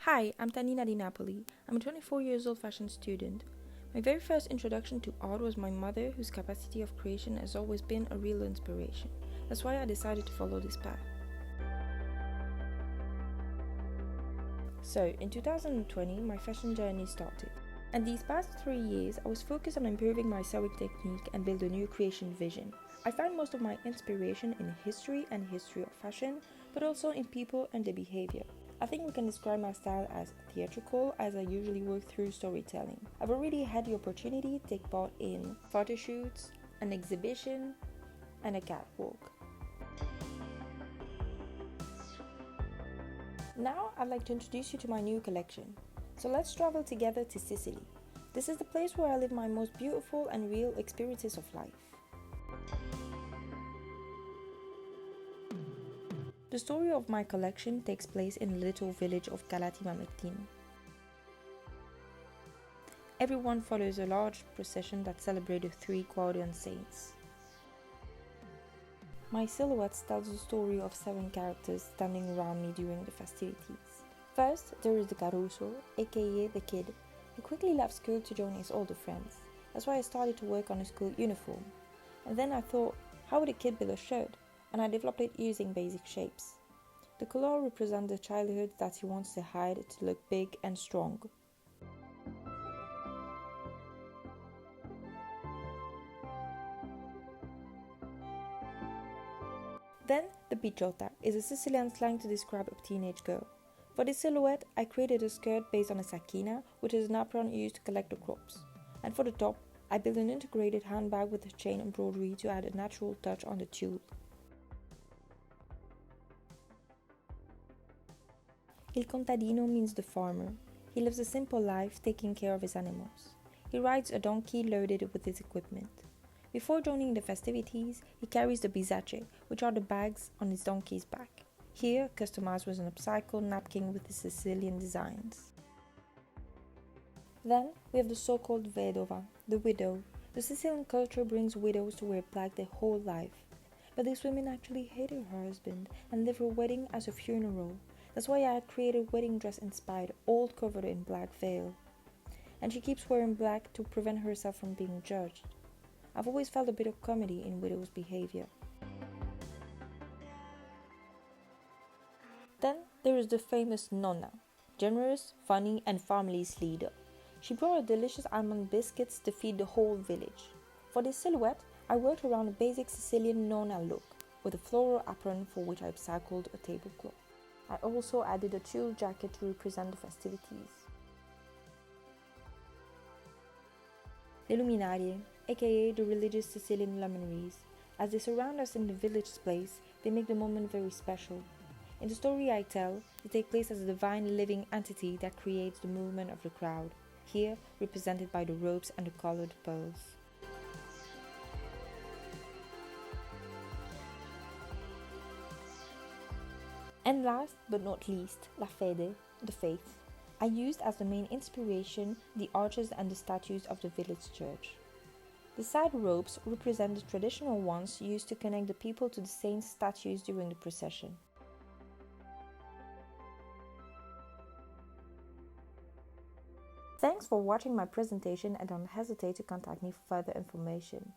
Hi, I'm Tanina Di Napoli. I'm a 24 years old fashion student. My very first introduction to art was my mother, whose capacity of creation has always been a real inspiration. That's why I decided to follow this path. So, in 2020, my fashion journey started. And these past 3 years, I was focused on improving my sewing technique and build a new creation vision. I find most of my inspiration in history and history of fashion, but also in people and their behavior. I think we can describe my style as theatrical, as I usually work through storytelling. I've already had the opportunity to take part in photo shoots, an exhibition, and a catwalk. Now I'd like to introduce you to my new collection. So let's travel together to Sicily. This is the place where I live my most beautiful and real experiences of life. The story of my collection takes place in the little village of Galati Mamertino. Everyone follows a large procession that celebrates the 3 Guardian Saints. My silhouette tells the story of 7 characters standing around me during the festivities. First, there is the Caruso, aka the kid. He quickly left school to join his older friends. That's why I started to work on a school uniform. And then I thought, how would a kid build a shirt? And I developed it using basic shapes. The color represents the childhood that he wants to hide to look big and strong. Then, the picciota is a Sicilian slang to describe a teenage girl. For this silhouette, I created a skirt based on a sacchina, which is an apron used to collect the crops. And for the top, I built an integrated handbag with a chain embroidery to add a natural touch on the tulle. Il contadino means the farmer. He lives a simple life, taking care of his animals. He rides a donkey loaded with his equipment. Before joining the festivities, he carries the bisace, which are the bags on his donkey's back. Here, customized with an upcycled napkin with the Sicilian designs. Then, we have the so-called vedova, the widow. The Sicilian culture brings widows to wear black their whole life. But these women actually hated her husband and live her wedding as a funeral. That's why I created a wedding dress inspired, all covered in black veil. And she keeps wearing black to prevent herself from being judged. I've always felt a bit of comedy in widows' behavior. Then there is the famous Nonna, generous, funny, and family's leader. She brought delicious almond biscuits to feed the whole village. For this silhouette, I worked around a basic Sicilian Nonna look, with a floral apron for which I upcycled a tablecloth. I also added a tulle jacket to represent the festivities. Le luminarie, aka the religious Sicilian luminaries. As they surround us in the village place, they make the moment very special. In the story I tell, they take place as a divine living entity that creates the movement of the crowd, here represented by the ropes and the colored pearls. And last but not least, la fede, the faith. I used as the main inspiration the arches and the statues of the village church. The side ropes represent the traditional ones used to connect the people to the saints' statues during the procession. Thanks for watching my presentation and don't hesitate to contact me for further information.